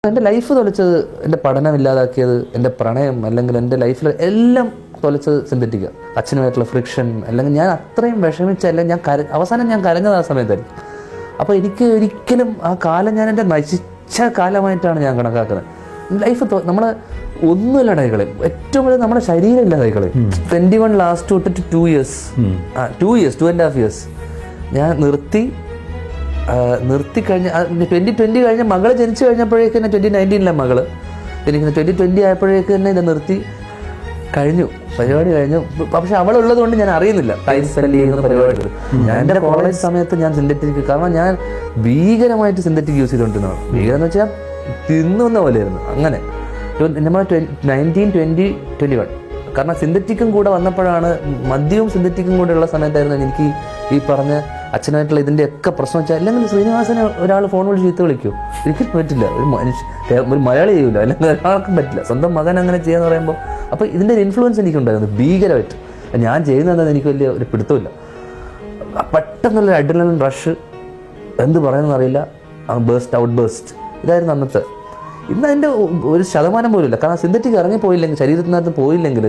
എൻ്റെ ലൈഫ് തൊലച്ചത്, എൻ്റെ പഠനം ഇല്ലാതാക്കിയത്, എൻ്റെ പ്രണയം അല്ലെങ്കിൽ എൻ്റെ ലൈഫിൽ എല്ലാം തൊലച്ചത് സിന്തറ്റിക്ക. അച്ഛനുമായിട്ടുള്ള ഫ്രിക്ഷൻ, അല്ലെങ്കിൽ ഞാൻ അത്രയും വിഷമിച്ചല്ല ഞാൻ അവസാനം ഞാൻ കരഞ്ഞത് ആ സമയത്തായിരുന്നു. അപ്പോൾ എനിക്ക് ഒരിക്കലും ആ കാലം ഞാൻ എൻ്റെ നശിച്ച കാലമായിട്ടാണ് ഞാൻ കണക്കാക്കുന്നത്. ലൈഫ് നമ്മൾ ഒന്നുമില്ല കൈകളെ, ഏറ്റവും കൂടുതൽ നമ്മുടെ ശരീരം ഇല്ല കൈകളെ. 21 ലാസ്റ്റ് തൊട്ടിട്ട് 2 years 2.5 years ഞാൻ നിർത്തി കഴിഞ്ഞ 2020 കഴിഞ്ഞ മകള് ജനിച്ചു കഴിഞ്ഞപ്പോഴേക്ക് തന്നെ 2019 മകള് എനിക്ക് 2020 ആയപ്പോഴേക്ക് തന്നെ ഇത് നിർത്തി കഴിഞ്ഞു, പരിപാടി കഴിഞ്ഞു. പക്ഷെ അവളുള്ളത് കൊണ്ട് ഞാൻ അറിയുന്നില്ല ടൈം സ്പെൻഡ് ചെയ്യുന്ന പരിപാടി. ഞാൻ എൻ്റെ കോളേജ് സമയത്ത് ഞാൻ സിന്തറ്റിക്, കാരണം ഞാൻ ഭീകരമായിട്ട് സിന്തറ്റിക് യൂസ് ചെയ്തുകൊണ്ടിരുന്നതാണ്. ഭീകരം എന്ന് വെച്ചാൽ തിന്നുന്ന പോലെയായിരുന്നു. അങ്ങനെ നമ്മൾ 19, 20, 21 കാരണം സിന്തറ്റിക്കും കൂടെ വന്നപ്പോഴാണ്, മദ്യവും സിന്തറ്റിക്കും കൂടെ ഉള്ള സമയത്തായിരുന്നു എനിക്ക് ഈ പറഞ്ഞ അച്ഛനായിട്ടുള്ള ഇതിൻ്റെയൊക്കെ പ്രശ്നം വെച്ചാൽ. അല്ലെങ്കിൽ ശ്രീനിവാസനെ ഒരാൾ ഫോൺ വിളിച്ച് ചീത്ത വിളിക്കുമോ? ഒരിക്കലും പറ്റില്ല. ഒരു മലയാളി ചെയ്യൂല, അല്ലെങ്കിൽ ഒരാൾക്കും പറ്റില്ല. സ്വന്തം മകൻ അങ്ങനെ ചെയ്യാന്ന് പറയുമ്പോൾ അപ്പോൾ ഇതിൻ്റെ ഒരു ഇൻഫ്ലുവൻസ് എനിക്കുണ്ടായിരുന്നു ഭീകരമായിട്ട്. ഞാൻ ചെയ്യുന്നതെന്ന് എനിക്ക് വലിയ ഒരു പിടുത്തമില്ല. പെട്ടെന്നുള്ള അഡ്രിനലിൻ റഷ്, എന്ത് പറയുന്നതെന്ന് അറിയില്ല, ഔട്ട് ബേസ്റ്റ് ഇതായിരുന്നു അന്നത്തെ. ഇന്ന് അതിൻ്റെ ഒരു ശതമാനം പോലും ഇല്ല. കാരണം സിന്തറ്റിക് ഇറങ്ങിപ്പോയില്ലെങ്കിൽ, ശരീരത്തിനകത്ത് പോയില്ലെങ്കിൽ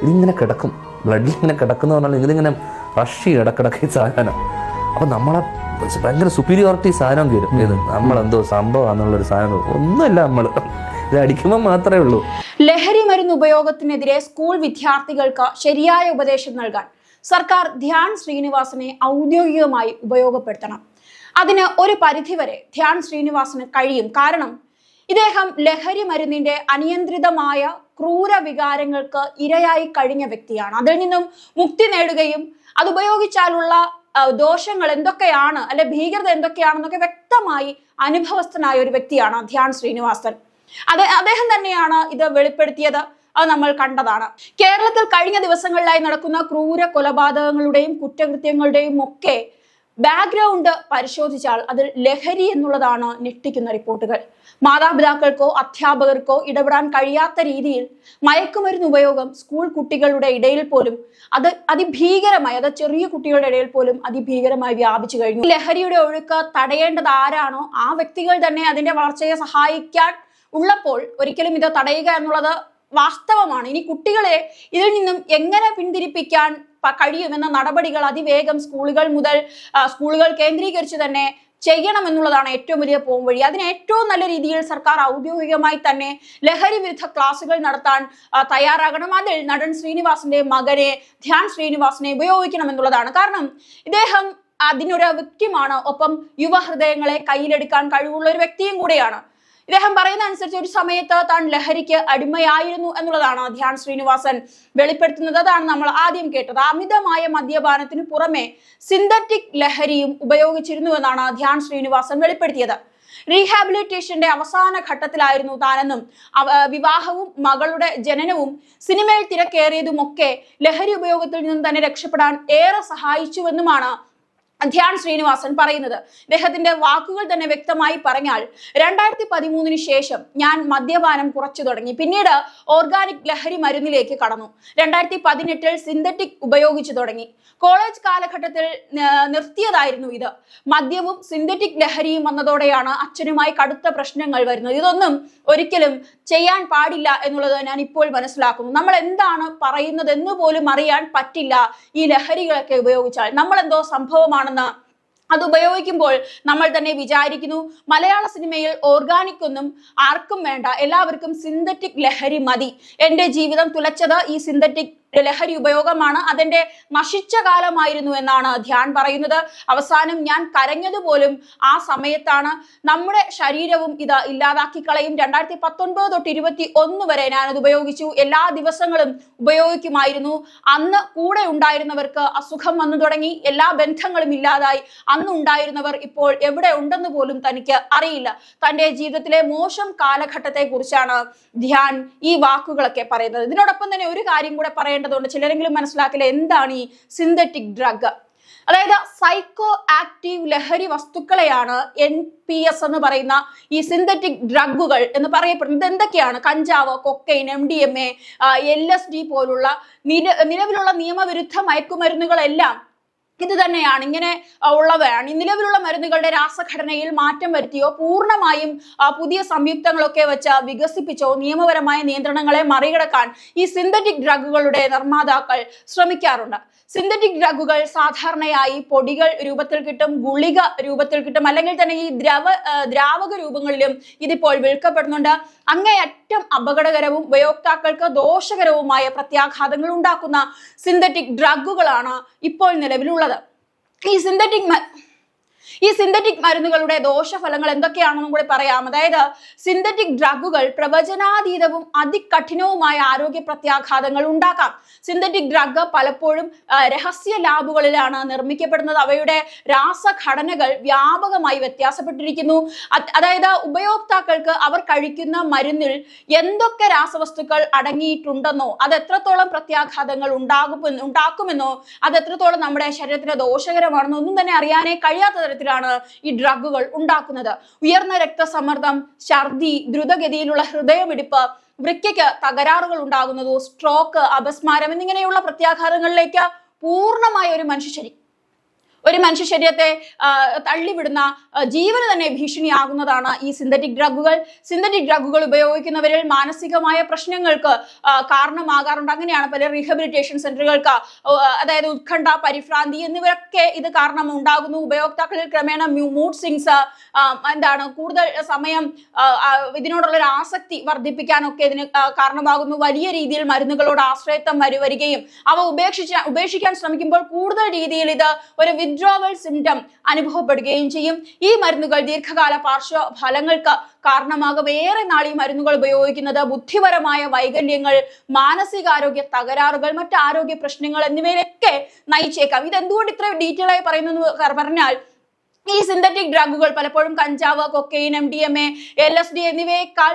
ഇതിങ്ങനെ കിടക്കും, ബ്ലഡിൽ ഇങ്ങനെ കിടക്കുന്നു പറഞ്ഞാൽ ഇതിങ്ങനെ റഷ് ഇടക്കിടക്ക് ഈ സാധനം. അപ്പം നമ്മളെ ഭയങ്കര സുപ്പീരിയോറിറ്റി സാധനം കയറും. ഇത് നമ്മളെന്തോ സംഭവമാണെന്നുള്ളൊരു സാധനം ഒന്നുമല്ല. നമ്മൾ ഇത് അടിക്കുമ്പോൾ മാത്രമേ ഉള്ളൂ. ലഹരി മരുന്ന് ഉപയോഗത്തിനെതിരെ സ്കൂൾ വിദ്യാർത്ഥികൾക്ക് ശരിയായ ഉപദേശം നൽകാൻ സർക്കാർ ധ്യാൻ ശ്രീനിവാസനെ ഔദ്യോഗികമായി ഉപയോഗപ്പെടുത്തണം. അതിന് ഒരു പരിധിവരെ ധ്യാൻ ശ്രീനിവാസന് കഴിയും. കാരണം ഇദ്ദേഹം ലഹരി മരുന്നിന്റെ അനിയന്ത്രിതമായ ക്രൂര വികാരങ്ങൾക്ക് ഇരയായി കഴിഞ്ഞ വ്യക്തിയാണ്. അതിൽ നിന്നും മുക്തി നേടുകയും അത് ഉപയോഗിച്ചാലുള്ള ദോഷങ്ങൾ എന്തൊക്കെയാണ്, അല്ലെ ഭീകരത എന്തൊക്കെയാണെന്നൊക്കെ വ്യക്തമായി അനുഭവസ്ഥനായ ഒരു വ്യക്തിയാണ് ധ്യാൻ ശ്രീനിവാസൻ. അദ്ദേഹം തന്നെയാണ് ഇത് വെളിപ്പെടുത്തിയത്. അത് നമ്മൾ കണ്ടതാണ്. കേരളത്തിൽ കഴിഞ്ഞ ദിവസങ്ങളിലായി നടക്കുന്ന ക്രൂര കൊലപാതകങ്ങളുടെയും കുറ്റകൃത്യങ്ങളുടെയും ഒക്കെ ബാക്ക്ഗ്രൗണ്ട് പരിശോധിച്ചാൽ അതിൽ ലഹരി എന്നുള്ളതാണ് ഞെട്ടിക്കുന്ന റിപ്പോർട്ടുകൾ. മാതാപിതാക്കൾക്കോ അധ്യാപകർക്കോ ഇടപെടാൻ കഴിയാത്ത രീതിയിൽ മയക്കുമരുന്ന് ഉപയോഗം സ്കൂൾ കുട്ടികളുടെ ഇടയിൽ പോലും അതിഭീകരമായി, ചെറിയ കുട്ടികളുടെ ഇടയിൽ പോലും അതിഭീകരമായി വ്യാപിച്ചു കഴിഞ്ഞു. ലഹരിയുടെ ഒഴുക്ക് തടയേണ്ടത് ആരാണോ ആ വ്യക്തികൾ തന്നെ അതിന്റെ വളർച്ചയെ സഹായിക്കാൻ ഉള്ളപ്പോൾ ഒരിക്കലും ഇത് തടയുക എന്നുള്ളത് വാസ്തവമാണ്. ഇനി കുട്ടികളെ ഇതിൽ നിന്നും എങ്ങനെ പിന്തിരിപ്പിക്കാൻ കഴിയുമെന്ന നടപടികൾ അതിവേഗം സ്കൂളുകൾ കേന്ദ്രീകരിച്ച് തന്നെ ചെയ്യണമെന്നുള്ളതാണ് ഏറ്റവും വലിയ പോംവഴി. അതിന് ഏറ്റവും നല്ല രീതിയിൽ സർക്കാർ ഔദ്യോഗികമായി തന്നെ ലഹരി വിരുദ്ധ ക്ലാസുകൾ നടത്താൻ തയ്യാറാകണം. അതിൽ നടൻ ശ്രീനിവാസന്റെ മകനെ ധ്യാൻ ശ്രീനിവാസനെ ഉപയോഗിക്കണം എന്നുള്ളതാണ്. കാരണം ഇദ്ദേഹം അതിനൊരു വ്യക്തിയാണ്, ഒപ്പം യുവഹൃദയങ്ങളെ കയ്യിലെടുക്കാൻ കഴിവുള്ള ഒരു വ്യക്തിയും കൂടെയാണ്. ഇദ്ദേഹം പറയുന്ന അനുസരിച്ച് ഒരു സമയത്ത് താൻ ലഹരിക്ക് അടിമയായിരുന്നു എന്നുള്ളതാണ് ധ്യാൻ ശ്രീനിവാസൻ വെളിപ്പെടുത്തുന്നത്. അതാണ് നമ്മൾ ആദ്യം കേട്ടത്. അമിതമായ മദ്യപാനത്തിന് പുറമെ സിന്തറ്റിക് ലഹരിയും ഉപയോഗിച്ചിരുന്നുവെന്നാണ് ധ്യാൻ ശ്രീനിവാസൻ വെളിപ്പെടുത്തിയത്. റീഹാബിലിറ്റേഷന്റെ അവസാന ഘട്ടത്തിലായിരുന്നു താനെന്നും വിവാഹവും മകളുടെ ജനനവും സിനിമയിൽ തിരക്കേറിയതുമൊക്കെ ലഹരി ഉപയോഗത്തിൽ നിന്നും തന്നെ രക്ഷപ്പെടാൻ ഏറെ സഹായിച്ചുവെന്നുമാണ് ധ്യാൻ ശ്രീനിവാസൻ പറയുന്നത്. ഇദ്ദേഹത്തിന്റെ വാക്കുകൾ തന്നെ വ്യക്തമായി പറഞ്ഞാൽ 2013 ശേഷം ഞാൻ മദ്യപാനം കുറച്ചു തുടങ്ങി. പിന്നീട് ഓർഗാനിക് ലഹരി മരുന്നിലേക്ക് കടന്നു. 2018 സിന്തറ്റിക് ഉപയോഗിച്ചു തുടങ്ങി. കോളേജ് കാലഘട്ടത്തിൽ നിർത്തിയതായിരുന്നു ഇത്. മദ്യവും സിന്തറ്റിക് ലഹരിയും വന്നതോടെയാണ് അച്ഛനുമായി കടുത്ത പ്രശ്നങ്ങൾ വരുന്നത്. ഇതൊന്നും ഒരിക്കലും ചെയ്യാൻ പാടില്ല എന്നുള്ളത് ഞാൻ ഇപ്പോൾ മനസ്സിലാക്കുന്നു. നമ്മൾ എന്താണ് പറയുന്നത് എന്ന് പോലും അറിയാൻ പറ്റില്ല ഈ ലഹരികളൊക്കെ ഉപയോഗിച്ചാൽ. നമ്മൾ എന്തോ സംഭവമാണ് അത് ഉപയോഗിക്കുമ്പോൾ നമ്മൾ തന്നെ വിചാരിക്കുന്നു മലയാള സിനിമയിൽ ഓർഗാനിക് ഒന്നും ആർക്കും വേണ്ട, എല്ലാവർക്കും സിന്തറ്റിക് ലഹരി മതി. എൻ്റെ ജീവിതം തുലച്ചത് ഈ സിന്തറ്റിക് ലഹരി ഉപയോഗമാണ്, അതെന്റെ നശിച്ച കാലമായിരുന്നു എന്നാണ് ധ്യാൻ പറയുന്നത്. അവസാനം ഞാൻ കരഞ്ഞതുപോലും ആ സമയത്താണ്. നമ്മുടെ ശരീരവും ഇത് ഇല്ലാതാക്കി കളയും. 2019 തൊട്ട് 2021 വരെ ഞാനത് ഉപയോഗിച്ചു. എല്ലാ ദിവസങ്ങളും ഉപയോഗിക്കുമായിരുന്നു. അന്ന് കൂടെ ഉണ്ടായിരുന്നവർക്ക് അസുഖം വന്നു തുടങ്ങി, എല്ലാ ബന്ധങ്ങളും ഇല്ലാതായി. അന്ന് ഉണ്ടായിരുന്നവർ ഇപ്പോൾ എവിടെ ഉണ്ടെന്ന് പോലും തനിക്ക് അറിയില്ല. തന്റെ ജീവിതത്തിലെ മോശം കാലഘട്ടത്തെ കുറിച്ചാണ് ധ്യാൻ ഈ വാക്കുകളൊക്കെ പറയുന്നത്. ഇതിനോടൊപ്പം തന്നെ ഒരു കാര്യം കൂടെ പറയേണ്ടതുണ്ട്. ചിലരെങ്കിലും മനസ്സിലാക്കില്ല, എന്താണ് ഈ സിന്തറ്റിക് ഡ്രഗ്? അതായത് സൈക്കോ ആക്റ്റീവ് ലഹരി വസ്തുക്കളെയാണ് NPS എന്ന് പറയുന്ന ഈ സിന്തറ്റിക് ഡ്രഗുകൾ എന്ന് പറയപ്പെടുന്നത്. എന്തൊക്കെയാണ്? കഞ്ചാവ്, കൊക്കൈൻ, MDMA, LSD പോലുള്ള നിലവിലുള്ള നിയമവിരുദ്ധ മയക്കുമരുന്നുകളെല്ലാം ഇത് തന്നെയാണ്. ഇങ്ങനെ ഉള്ളവയാണ് ഈ നിലവിലുള്ള മരുന്നുകളുടെ രാസഘടനയിൽ മാറ്റം വരുത്തിയോ പൂർണ്ണമായും പുതിയ സംയുക്തങ്ങളൊക്കെ വെച്ച് വികസിപ്പിച്ചോ നിയമപരമായ നിയന്ത്രണങ്ങളെ മറികടക്കാൻ ഈ സിന്തറ്റിക് ഡ്രഗുകളുടെ നിർമ്മാതാക്കൾ ശ്രമിക്കാറുണ്ട്. സിന്തറ്റിക് ഡ്രഗുകൾ സാധാരണയായി പൊടികൾ രൂപത്തിൽ കിട്ടും, ഗുളിക രൂപത്തിൽ കിട്ടും, അല്ലെങ്കിൽ തന്നെ ഈ ദ്രാവക രൂപങ്ങളിലും ഇതിപ്പോൾ വിൽക്കപ്പെടുന്നുണ്ട്. അങ്ങേയറ്റം അപകടകരവും ഉപയോക്താക്കൾക്ക് ദോഷകരവുമായ പ്രത്യാഘാതങ്ങൾ ഉണ്ടാക്കുന്ന സിന്തറ്റിക് ഡ്രഗുകളാണ് ഇപ്പോൾ നിലവിലുള്ളത്. ഈ സിന്തറ്റിക് മരുന്നുകളുടെ ദോഷഫലങ്ങൾ എന്തൊക്കെയാണെന്നും കൂടി പറയാം. അതായത് സിന്തറ്റിക് ഡ്രഗുകൾ പ്രവചനാതീതവും അതികഠിനവുമായ ആരോഗ്യ പ്രത്യാഘാതങ്ങൾ ഉണ്ടാക്കാം. സിന്തറ്റിക് ഡ്രഗ് പലപ്പോഴും രഹസ്യ ലാബുകളിലാണ് നിർമ്മിക്കപ്പെടുന്നത്. അവയുടെ രാസഘടനകൾ വ്യാപകമായി വ്യത്യാസപ്പെട്ടിരിക്കുന്നു. അതായത് ഉപയോക്താക്കൾക്ക് അവർ കഴിക്കുന്ന മരുന്നിൽ എന്തൊക്കെ രാസവസ്തുക്കൾ അടങ്ങിയിട്ടുണ്ടെന്നോ അത് എത്രത്തോളം പ്രത്യാഘാതങ്ങൾ ഉണ്ടാക്കുമെന്നോ അത് എത്രത്തോളം നമ്മുടെ ശരീരത്തിന് ദോഷകരമാണെന്നോ ഒന്നും തന്നെ അറിയാനേ കഴിയാത്ത തരത്തിലാണ് ഈ ഡ്രഗുകൾ ഉണ്ടാക്കുന്നത്. ഉയർന്ന രക്തസമ്മർദ്ദം, ഛർദി, ദ്രുതഗതിയിലുള്ള ഹൃദയമിടിപ്പ്, വൃക്കയ്ക്ക് തകരാറുകൾ ഉണ്ടാകുന്നതോ, സ്ട്രോക്ക്, അപസ്മാരം എന്നിങ്ങനെയുള്ള പ്രത്യാഘാതങ്ങളിലേക്ക് പൂർണ്ണമായ ഒരു മനുഷ്യ ശരീരത്തെ തള്ളിവിടുന്ന ജീവന് തന്നെ ഭീഷണിയാകുന്നതാണ് ഈ സിന്തറ്റിക് ഡ്രഗുകൾ. സിന്തറ്റിക് ഡ്രഗുകൾ ഉപയോഗിക്കുന്നവരിൽ മാനസികമായ പ്രശ്നങ്ങൾക്ക് കാരണമാകാറുണ്ട്. അങ്ങനെയാണ് പല റീഹബിലിറ്റേഷൻ സെന്ററുകൾക്ക് അതായത് ഉത്കണ്ഠ, പരിഭ്രാന്തി എന്നിവയൊക്കെ ഇത് കാരണം ഉണ്ടാകുന്നു. ഉപയോക്താക്കളിൽ ക്രമേണ മൂഡ് സ്വിങ്സ്, കൂടുതൽ സമയം ഇതിനോടുള്ള ഒരു ആസക്തി വർദ്ധിപ്പിക്കാനൊക്കെ ഇതിന് കാരണമാകുന്നു. വലിയ രീതിയിൽ മരുന്നുകളോട് ആശ്രയത്വം വരികയും അവ ഉപേക്ഷിക്കാൻ ശ്രമിക്കുമ്പോൾ കൂടുതൽ രീതിയിൽ ഇത് ഒരു വിഡ്രോവൽ സിംറ്റം അനുഭവപ്പെടുകയും ചെയ്യും. ഈ മരുന്നുകൾ ദീർഘകാല പാർശ്വഫലങ്ങൾക്ക് കാരണമാകും. ഏറെ നാൾ ഈ മരുന്നുകൾ ഉപയോഗിക്കുന്നത് ബുദ്ധിപരമായ വൈകല്യങ്ങൾ, മാനസികാരോഗ്യ തകരാറുകൾ, മറ്റ് ആരോഗ്യ പ്രശ്നങ്ങൾ എന്നിവയിലൊക്കെ നയിച്ചേക്കാം. ഇതെന്തുകൊണ്ട് ഇത്ര ഡീറ്റെയിൽ ആയി പറയുന്നു പറഞ്ഞാൽ ഈ സിന്തറ്റിക് ഡ്രഗുകൾ പലപ്പോഴും കഞ്ചാവ്, കൊക്കെയിൻ, MDMA, LSD എന്നിവയേക്കാൾ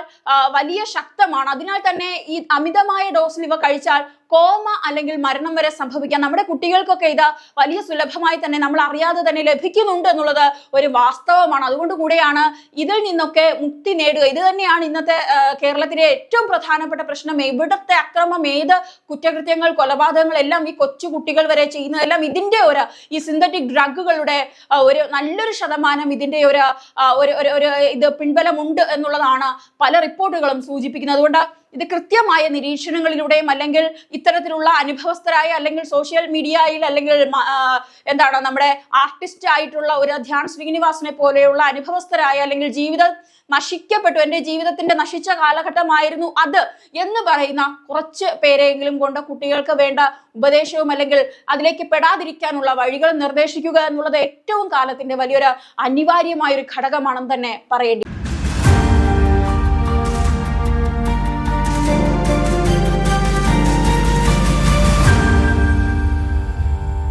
വലിയ ശക്തമാണ്. അതിനാൽ തന്നെ ഈ അമിതമായ ഡോസിൽ ഇവ കഴിച്ചാൽ കോമ അല്ലെങ്കിൽ മരണം വരെ സംഭവിക്കാം. നമ്മുടെ കുട്ടികൾക്കൊക്കെ ഇത് വലിയ സുലഭമായി തന്നെ നമ്മൾ അറിയാതെ തന്നെ ലഭിക്കുന്നുണ്ട് എന്നുള്ളത് ഒരു വാസ്തവമാണ്. അതുകൊണ്ട് കൂടെയാണ് ഇതിൽ നിന്നൊക്കെ മുക്തി നേടുക. ഇത് തന്നെയാണ് ഇന്നത്തെ കേരളത്തിലെ ഏറ്റവും പ്രധാനപ്പെട്ട പ്രശ്നം. ഇവിടുത്തെ അക്രമം, ഏത് കുറ്റകൃത്യങ്ങൾ, കൊലപാതകങ്ങൾ എല്ലാം ഈ കൊച്ചു കുട്ടികൾ വരെ ചെയ്യുന്നതെല്ലാം ഇതിന്റെ ഈ സിന്തറ്റിക് ഡ്രഗുകളുടെ ഒരു നല്ലൊരു ശതമാനം ഇതിന്റെ ഇത് പിൻബലമുണ്ട് എന്നുള്ളതാണ് പല റിപ്പോർട്ടുകളും സൂചിപ്പിക്കുന്നത്. അതുകൊണ്ട് ഇത് കൃത്യമായ നിരീക്ഷണങ്ങളിലൂടെയും അല്ലെങ്കിൽ ഇത്തരത്തിലുള്ള അനുഭവസ്ഥരായ അല്ലെങ്കിൽ സോഷ്യൽ മീഡിയയിൽ അല്ലെങ്കിൽ നമ്മുടെ ആർട്ടിസ്റ്റ് ആയിട്ടുള്ള ഒരു ധ്യാൻ ശ്രീനിവാസനെ പോലെയുള്ള അനുഭവസ്ഥരായ അല്ലെങ്കിൽ ജീവിതം നശിക്കപ്പെട്ടു, എൻ്റെ ജീവിതത്തിന്റെ നശിച്ച കാലഘട്ടമായിരുന്നു അത് എന്ന് പറയുന്ന കുറച്ച് പേരെങ്കിലും കൊണ്ട് കുട്ടികൾക്ക് വേണ്ട ഉപദേശവും അല്ലെങ്കിൽ അതിലേക്ക് പെടാതിരിക്കാനുള്ള വഴികൾ നിർദ്ദേശിക്കുക എന്നുള്ളത് ഏറ്റവും കാലത്തിന്റെ വലിയൊരു അനിവാര്യമായ ഒരു ഘടകമാണെന്ന് തന്നെ പറയേണ്ടി.